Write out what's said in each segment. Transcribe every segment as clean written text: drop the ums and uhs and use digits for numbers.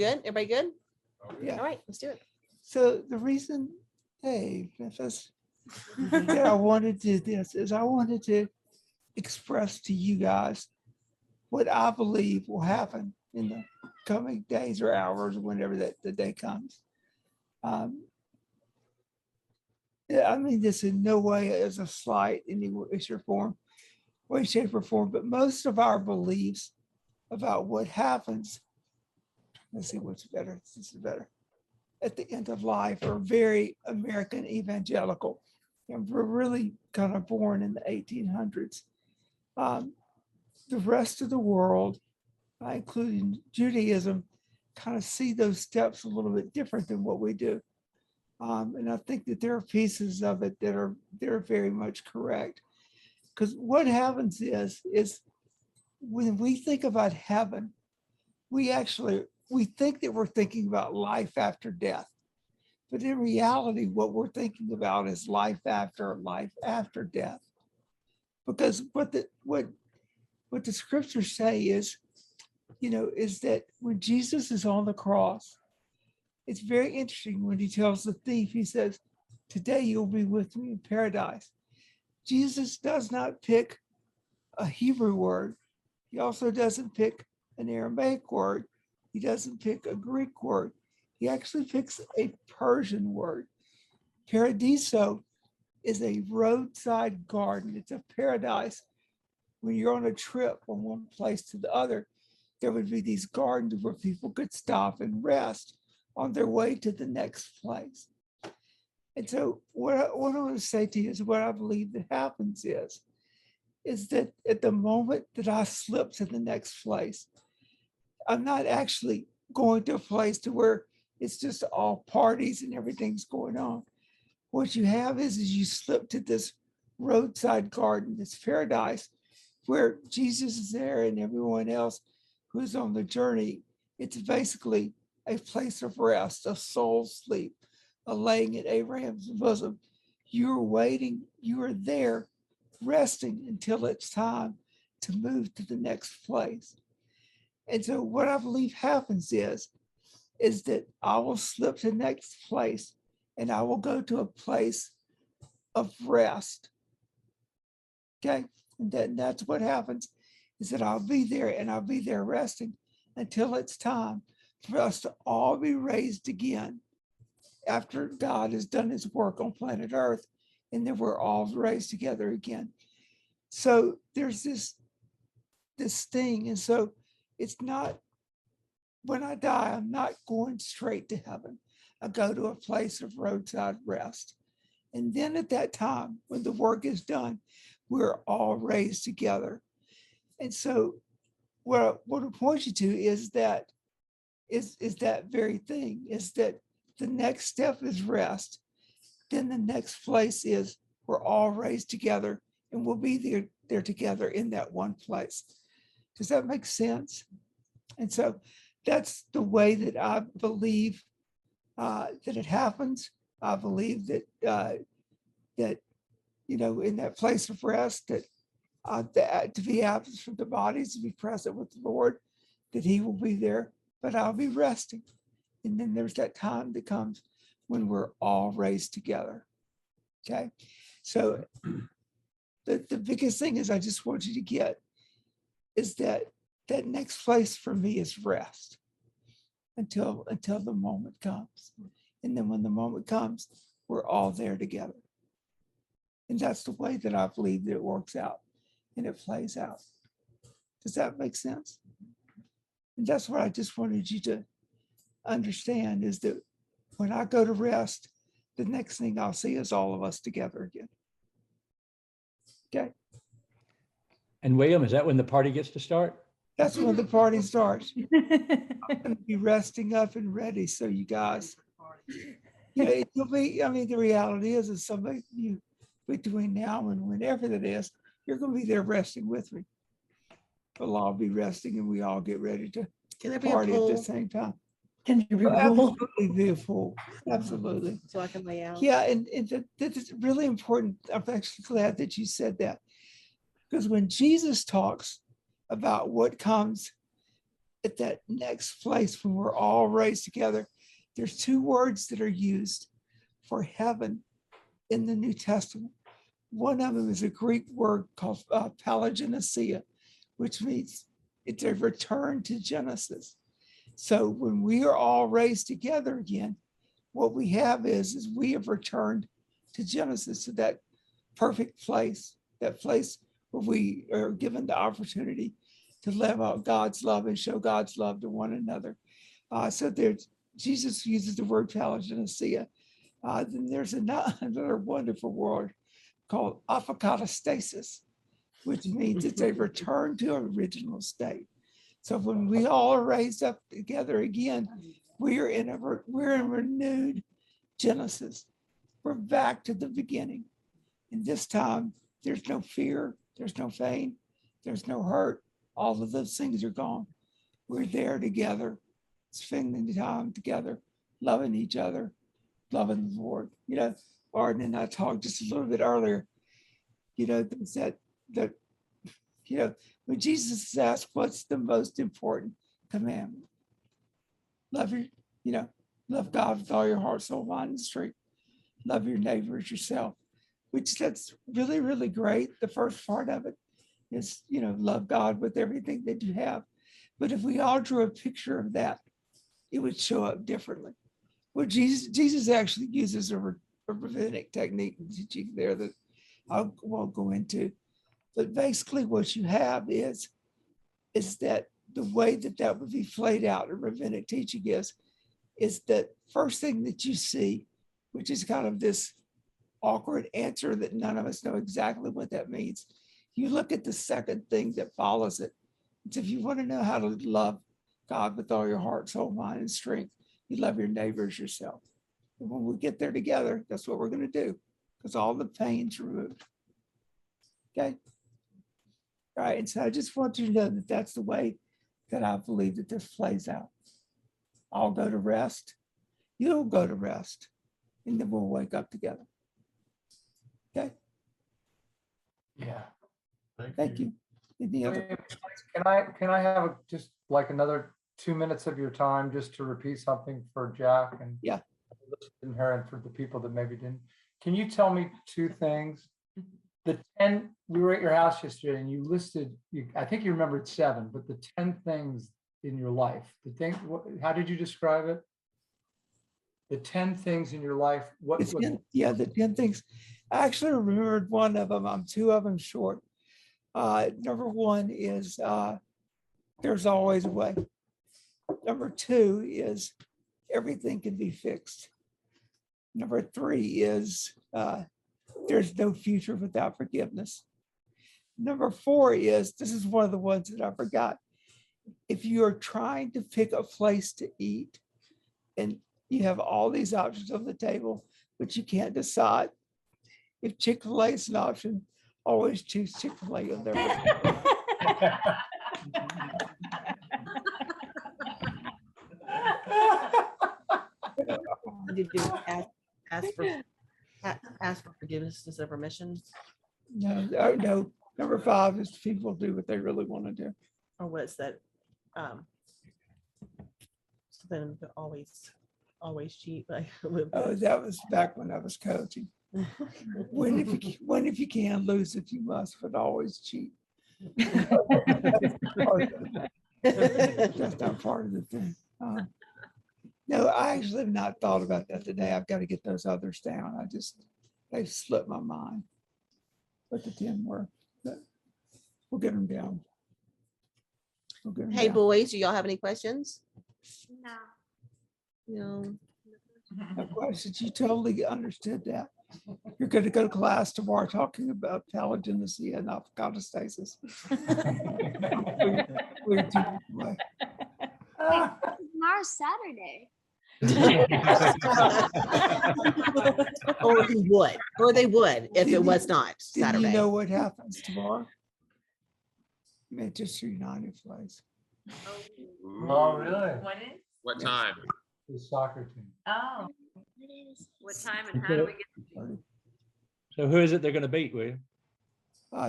Good? Everybody good? Yeah. All right, let's do it. So the reason, hey, Memphis, that I wanted to do this is I wanted to express to you guys what I believe will happen in the coming days or hours, whenever that the day comes. Yeah, I mean this in no way as a slight in any way, shape, or form, but most of our beliefs about what happens, let's see what's better, this is better, at the end of life are very American evangelical. And we're really kind of born in the 1800s. The rest of the world, including Judaism, kind of see those steps a little bit different than what we do. And I think that there are pieces of it that are very much correct. Because what happens is when we think about heaven, we think that we're thinking about life after death. But in reality, what we're thinking about is life after death. Because what the scriptures say is that when Jesus is on the cross, it's very interesting when he tells the thief, he says, "Today you'll be with me in paradise." Jesus does not pick a Hebrew word. He also doesn't pick an Aramaic word. He doesn't pick a Greek word. He actually picks a Persian word. Paradiso is a roadside garden. It's a paradise. When you're on a trip from one place to the other, there would be these gardens where people could stop and rest on their way to the next place. And so what I want to say to you is what I believe that happens is that at the moment that I slip to the next place, I'm not actually going to a place to where it's just all parties and everything's going on. What you have is you slip to this roadside garden, this paradise, where Jesus is there and everyone else who's on the journey. It's basically a place of rest, a soul sleep, a laying at Abraham's bosom. You're waiting, you are there resting until it's time to move to the next place. And so what I believe happens is that I will slip to the next place and I will go to a place of rest. Okay. And that's what happens is that I'll be there and I'll be there resting until it's time for us to all be raised again after God has done his work on planet Earth, and then we're all raised together again. So there's this thing. And so it's not, when I die, I'm not going straight to heaven. I go to a place of roadside rest. And then at that time, when the work is done, we're all raised together. And so what I point you to is that very thing, is that the next step is rest. Then the next place is we're all raised together and we'll be there together in that one place. Does that make sense? And so that's the way that I believe that it happens. I believe that in that place of rest, that to be absent from the bodies, to be present with the Lord, that he will be there, but I'll be resting. And then there's that time that comes when we're all raised together. Okay. So the biggest thing is I just want you to get is that next place for me is rest until the moment comes. And then when the moment comes, we're all there together. And that's the way that I believe that it works out and it plays out. Does that make sense? And that's what I just wanted you to understand, is that when I go to rest, the next thing I'll see is all of us together again. Okay. And William, is that when the party gets to start? That's when the party starts. I'm going to be resting up and ready. So you guys, you'll be, I mean, the reality is somebody you between now and whenever that is, you're going to be there resting with me. We'll all be resting and we all get ready to party at the same time. Can you be Absolutely be a fool. Absolutely. So I can lay out. Yeah, and that's really important. I'm actually glad that you said that. Because when Jesus talks about what comes at that next place when we're all raised together, there's two words that are used for heaven in the New Testament. One of them is a Greek word called palingenesia, which means it's a return to Genesis. So when we are all raised together again, what we have is we have returned to Genesis, to that perfect place, that place where we are given the opportunity to live out God's love and show God's love to one another. So there's, Jesus uses the word palingenesia. Then there's another wonderful word called apokatastasis, which means it's a return to original state. So when we all are raised up together again, we're in renewed Genesis. We're back to the beginning. And this time, there's no fear, there's no pain, there's no hurt. All of those things are gone. We're there together, spending time together, loving each other, loving the Lord. You know, Arden and I talked just a little bit earlier. You know, that you know, when Jesus is asked, what's the most important commandment? Love your, you know, love God with all your heart, soul, mind, and strength. Love your neighbor as yourself, which that's really, really great. The first part of it is, you know, love God with everything that you have. But if we all drew a picture of that, it would show up differently. Well, Jesus actually uses a rabbinic technique in teaching there that I won't go into. But basically what you have is that the way that would be played out in rabbinic teaching is that first thing that you see, which is kind of this awkward answer that none of us know exactly what that means. You look at the second thing that follows it. It's if you want to know how to love God with all your heart, soul, mind, and strength, you love your neighbors yourself. And when we get there together, that's what we're going to do, because all the pain's removed. Okay. All right. And so I just want you to know that that's the way that I believe that this plays out. I'll go to rest. You'll go to rest. And then we'll wake up together. Okay. Yeah. Thank you. Any other? Can I have just like another 2 minutes of your time just to repeat something for Jack and Yeah. and for the people that maybe didn't? Can you tell me two things? The 10, we were at your house yesterday and you listed, I think you remembered 7, but the 10 things in your life, how did you describe it? The 10 things in your life. The 10 things. I actually remembered one of them. I'm 2 of them short. Number 1 is there's always a way. Number 2 is everything can be fixed. Number 3 is there's no future without forgiveness. Number 4 is, this is one of the ones that I forgot. If you are trying to pick a place to eat and you have all these options on the table, but you can't decide, if Chick-fil-A is an option, always choose Chick-fil-A. You'll never. What did you do? Ask for forgiveness instead of remission, No. Number 5 is people do what they really want to do. or was that? So then always cheat. Like, Oh, that was back when I was coaching. Win if you can, lose if you must, but always cheat. That's not part of the thing. No, I actually have not thought about that today. I've got to get those others down. They've slipped my mind. What the 10 were. But we'll get them down. Hey, boys, do y'all have any questions? No. No. No questions. You totally understood that. You're going to go to class tomorrow talking about palingenesia and apokatastasis. We're 2 weeks away. Tomorrow's Saturday. Or they would if it was not Did Saturday. you know what happens tomorrow? Manchester United plays. Oh, really? What time? The soccer team. Oh, what time and how do we get? So who is it they're going to beat, William?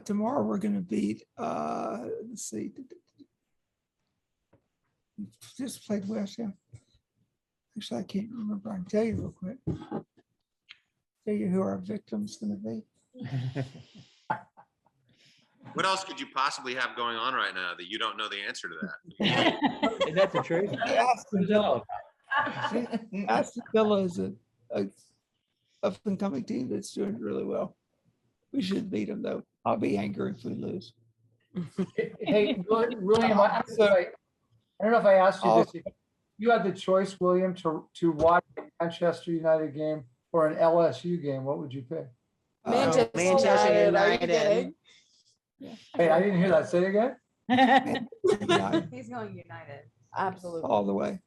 Tomorrow we're going to beat, let's see. Just played West Ham. Actually, I can't remember. I can tell you real quick. Tell you who our victim's gonna be. What else could you possibly have going on right now that you don't know the answer to that? Is that the truth? Aston Villa. No. Aston Villa is a up and coming team that's doing really well. We should beat them though. I'll be angry if we lose. Hey, William, I don't know if I asked you this. If you had the choice, William, to watch a Manchester United game or an LSU game, what would you pick? Uh, Manchester United. Hey, I didn't hear that. Say it again. United, He's going United. Absolutely. all the way.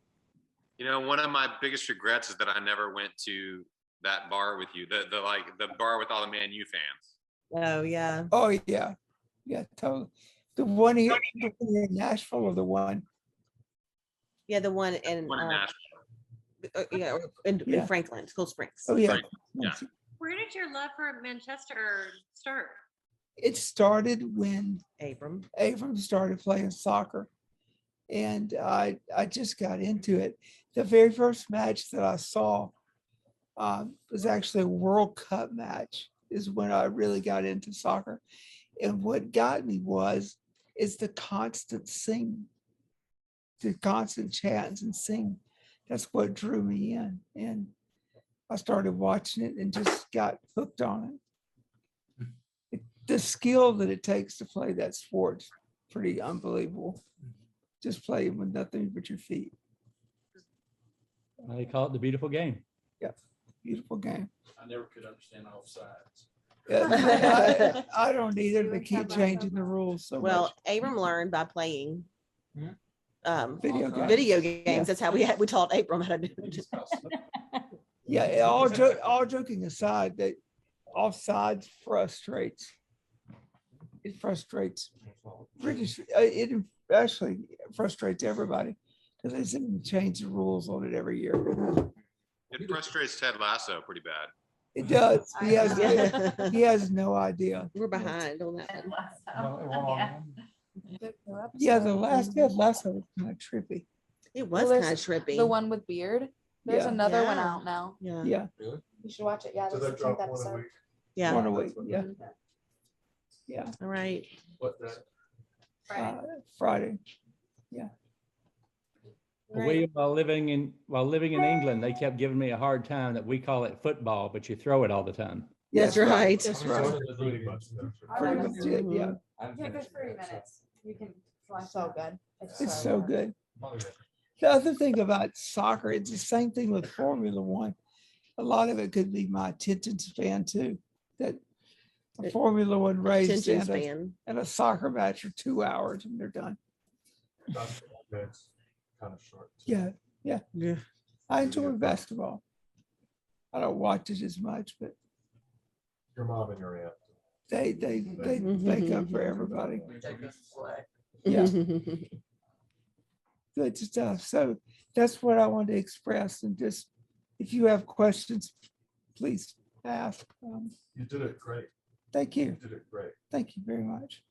You know, one of my biggest regrets is that I never went to that bar with you, the bar with all the Man U fans. Oh, yeah. Oh, yeah. Yeah, totally. The one here in Nashville or the one? Yeah, the one in, One in Nashville. yeah, in Yeah. Franklin, Cool Springs. Oh, yeah. Right, yeah. Where did your love for Manchester start? It started when Abram. Abram started playing soccer. And I just got into it. The very first match that I saw was actually a World Cup match, is when I really got into soccer. And what got me is the constant singing, the constant chants and sing. That's what drew me in. And I started watching it and just got hooked on it. The skill that it takes to play that sport's pretty unbelievable. Just playing with nothing but your feet. They call it the beautiful game. Beautiful game. I never could understand offsides. Yeah, I don't either. They keep changing the rules so Well, much. Abram learned by playing Video games. video games. That's how we taught Abram how to do it. Yeah, all joking aside, that offsides frustrates. It frustrates British. It actually frustrates everybody because they seem to change the rules on it every year. It frustrates Ted Lasso pretty bad. It does. He has, Yeah. he has no idea. We're behind on that one. No, it won't. Yeah, the last one was kind of trippy. It was Well, kind of trippy. The one with Beard. There's Yeah. another one Yeah. out now. Yeah. Yeah, You should watch it. Yeah, So there's they the 10th drop one a episode. week. Yeah. one a week. Yeah, yeah. All right. What that? Friday. Well, William, while living in England, they kept giving me a hard time that we call it football, but you throw it all the time. That's right. That's So right. it's pretty much there. Pretty much it. Yeah, You can so good. it's so good. The other thing about soccer, it's the same thing with Formula One. A lot of it could be my attention span too. That a Formula One race Attention and span. a soccer match are 2 hours and they're done. That's kind of short. Yeah, Yeah. I enjoy basketball. I don't watch it as much, but Your mom and your aunt. they make up for everybody. Yeah. Good stuff. So that's what I wanted to express. And just if you have questions, please ask. You did it great. Thank you. You did it great. Thank you very much.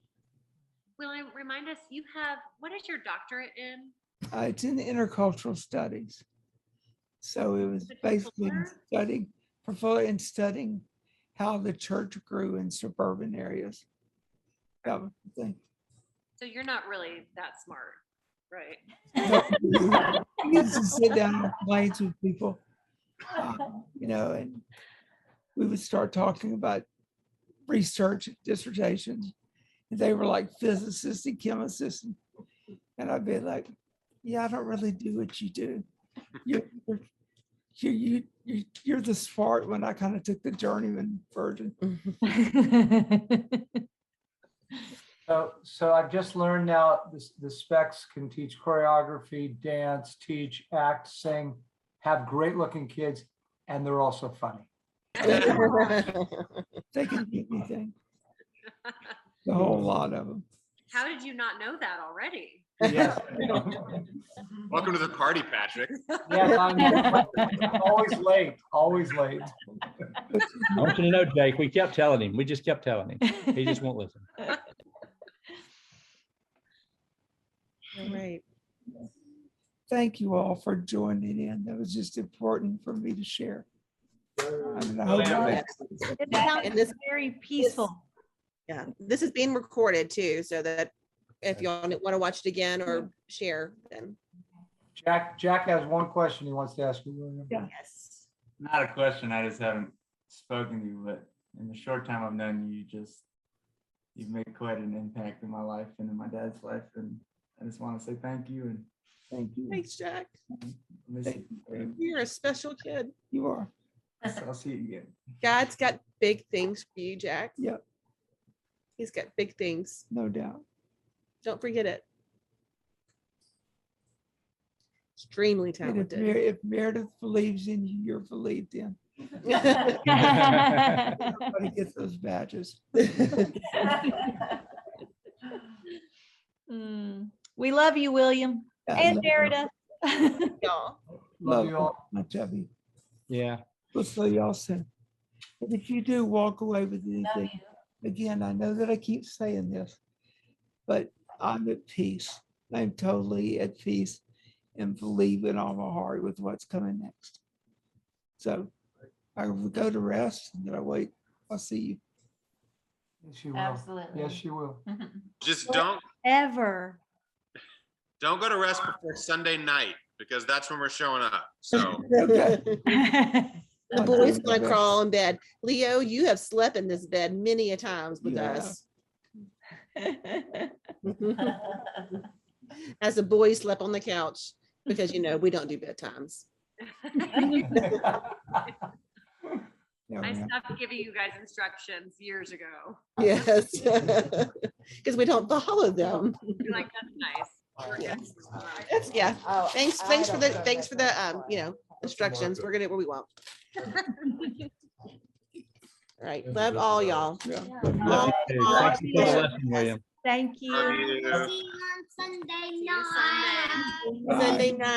William, remind us, what is your doctorate in? It's in intercultural studies. So it was basically studying how the church grew in suburban areas. That was the thing. So you're not really that smart, right? You need to sit down and planes with people, and we would start talking about research dissertations. And they were like physicists and chemists, and I'd be like, "Yeah, I don't really do what you do. You're the smart one." I kind of took the journeyman version. So I've just learned now the specs can teach choreography, dance, teach, act, sing, have great looking kids, and they're also funny. They can do anything. A whole lot of them. How did you not know that already? Yes. Welcome to the party, Patrick. Yes, I'm always late, always late. I want you to know, Jake, we kept telling him. We just kept telling him. He just won't listen. All right. thank you all for joining in. That was just important for me to share. I mean, I hope it makes sense. It sounds And this- very peaceful. Yeah, this is being recorded too, so that if you want to watch it again or share, then Jack has one question he wants to ask you, William. Yeah. yes. Not a question, I just haven't spoken to you, but in the short time I've known you, you've made quite an impact in my life and in my dad's life, and I just want to say thank you and Thank you. Thanks, Jack. miss Thank you. You're a special kid. You are. I'll see you again. God's got big things for you, Jack. Yep, He's got big things. no doubt. Don't forget it. Extremely And if talented. if Meredith believes in you, you're believed in. Yeah. Everybody gets those badges. We love you, William I and love- Meredith. Y'all. Love you all. My chubby. Yeah. We'll see y'all soon. And if you do walk away with anything, again, I know that I keep saying this, but I'm at peace. I'm totally at peace and believe in all my heart with what's coming next. So I will go to rest and then I wait. I'll see you. Yes, you will. Absolutely. Yes, you will. Just don't Ever. go to rest before Sunday night because that's when we're showing up. So Okay. The boy's gonna crawl in bed. Leo, you have slept in this bed many a times with Yeah. us. As the boys slept on the couch because we don't do bedtimes. Yeah, I yeah. stopped giving you guys instructions years ago. Yes. Because we don't follow them. You're like, that's nice. We're Yeah. good. That's, yeah. Oh, Thanks I for don't the, go to thanks for the, bedtime. instructions. We're gonna, where we want. All right. Love all y'all. Yeah. Love you too. Thank you for the lesson, William. Thank you. love you. See you Sunday. Sunday night.